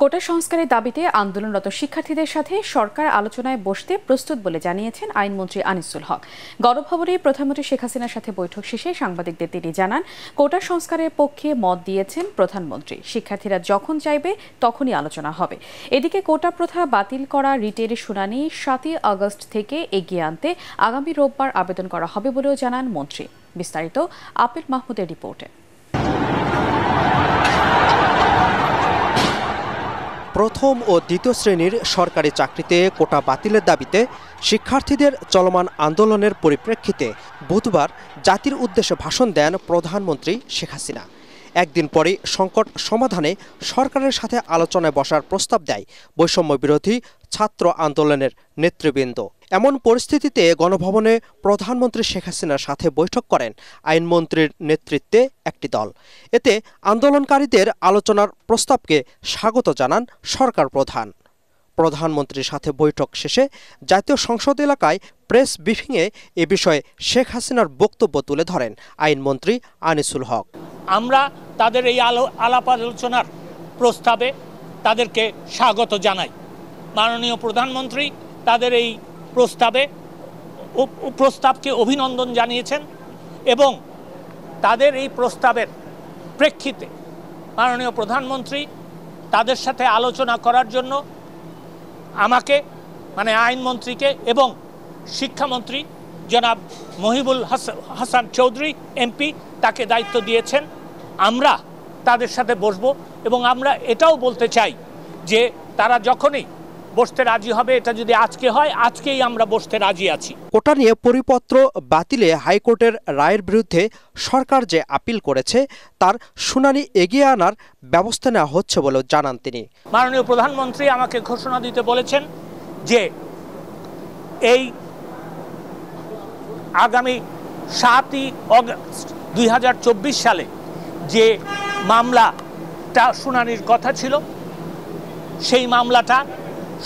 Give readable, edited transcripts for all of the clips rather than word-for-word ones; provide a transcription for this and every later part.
কোটা সংস্কারের দাবিতে আন্দোলনরত শিক্ষার্থীদের সাথে সরকার আলোচনায় বসতে প্রস্তুত বলে জানিয়েছেন আইনমন্ত্রী আনিসুল হক। গণভবনে প্রধানমন্ত্রী শেখ হাসিনার সাথে বৈঠক শেষে সাংবাদিকদের তিনি জানান, কোটা সংস্কারের পক্ষে মত দিয়েছেন প্রধানমন্ত্রী। শিক্ষার্থীরা যখন চাইবে তখনই আলোচনা হবে। এদিকে কোটা প্রথা বাতিল করা রিটের শুনানি 7 আগস্ট থেকে এগিয়ে আনতে আগামী রোববার আবেদন করা হবে বলেও জানান মন্ত্রী। বিস্তারিত আপিল মাহমুদের রিপোর্টে। প্রথম ও দ্বিতীয় শ্রেণীর সরকারি চাকরিতে কোটা বাতিলের দাবিতে শিক্ষার্থীদের চলমান আন্দোলনের পরিপ্রেক্ষিতে বুধবার জাতির উদ্দেশ্যে ভাষণ দেন প্রধানমন্ত্রী শেখ হাসিনা। একদিন পরে সংকট সমাধানে সরকারের সাথে আলোচনায় বসার প্রস্তাব দেয় বৈষম্য বিরোধী ছাত্র আন্দোলনের নেতৃবৃন্দ। এমন পরিস্থিতিতে গণভবনে প্রধানমন্ত্রী শেখ হাসিনার সাথে বৈঠক করেন আইনমন্ত্রীর নেতৃত্বে একটি দল। এতে আন্দোলনকারীদের আলোচনার প্রস্তাবকে স্বাগত জানান সরকার প্রধান। প্রধানমন্ত্রীর সাথে বৈঠক শেষে জাতীয় সংসদ এলাকায় প্রেস ব্রিফিংয়ে এ বিষয়ে শেখ হাসিনার বক্তব্য তুলে ধরেন আইনমন্ত্রী আনিসুল হক। আমরা তাদের এই আলাপ আলোচনার প্রস্তাবে তাদেরকে স্বাগত জানাই। মাননীয় প্রধানমন্ত্রী তাদের এই প্রস্তাবকে অভিনন্দন জানিয়েছেন এবং তাদের এই প্রস্তাবের প্রেক্ষিতে মাননীয় প্রধানমন্ত্রী তাদের সাথে আলোচনা করার জন্য আমাকে আইনমন্ত্রীকে এবং শিক্ষামন্ত্রী জনাব মহিবুল হাসান চৌধুরী এমপি তাকে দায়িত্ব দিয়েছেন। আমরা তাদের সাথে বসবো এবং আমরা এটাও বলতে চাই যে তারা যখনই বসতে রাজি হবে, এটা যদি আজকে হয় আজকেই আমরা বসতে রাজি আছি। কোটা নিয়ে পরিপত্র বাতিলে হাইকোর্টের রায়ের বিরুদ্ধে সরকার যে আপিল করেছে তার শুনানি এগিয়ে আনার ব্যবস্থা নেওয়া হচ্ছে বলেও জানান তিনি। মাননীয় প্রধানমন্ত্রী আমাকে ঘোষণা দিতে বলেছেন যে এই আগামী 7 আগস্ট 2024 সালে যে মামলাটা শুনানির কথা ছিল সেই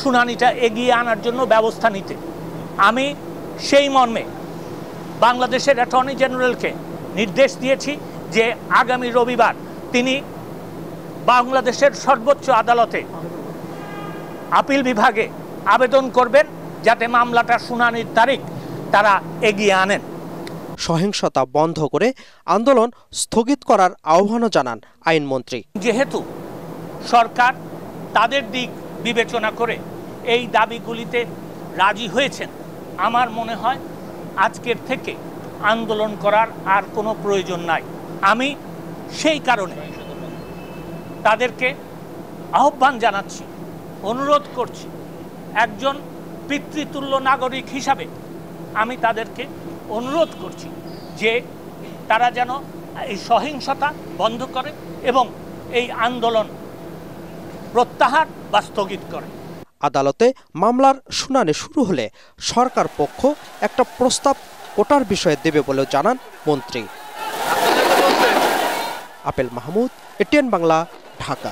শুনানিটা এগিয়ে আনার জন্য ব্যবস্থা নিতে আমি সেই মর্মে বাংলাদেশের অ্যাটর্নি জেনারেলকে নির্দেশ দিয়েছি যে আগামী রবিবার তিনি বাংলাদেশের সর্বোচ্চ আদালতে আপিল বিভাগে আবেদন করবেন যাতে মামলাটা শুনানির তারিখ তারা এগিয়ে আনেন। সহিংসতা বন্ধ করে আন্দোলন স্থগিত করার আহ্বানও জানান আইনমন্ত্রী। যেহেতু সরকার তাদের দিক বিবেচনা করে এই দাবিগুলিতে রাজি হয়েছেন, আমার মনে হয় আজকের থেকে আন্দোলন করার আর কোনো প্রয়োজন নাই। আমি সেই কারণে তাদেরকে আহ্বান জানাচ্ছি, অনুরোধ করছি, একজন পিতৃতুল্য নাগরিক হিসাবে আমি তাদেরকে অনুরোধ করছি যে তারা যেন এই সহিংসতা বন্ধ করে এবং এই আন্দোলন প্রত্যাহার বা স্থগিত করে। আদালতে মামলার শুনানি শুরু হলে সরকার পক্ষ একটা প্রস্তাব কোটার বিষয়ে দেবে বলেও জানান মন্ত্রী। Appeal Mahmud, ATN Bangla, Dhaka.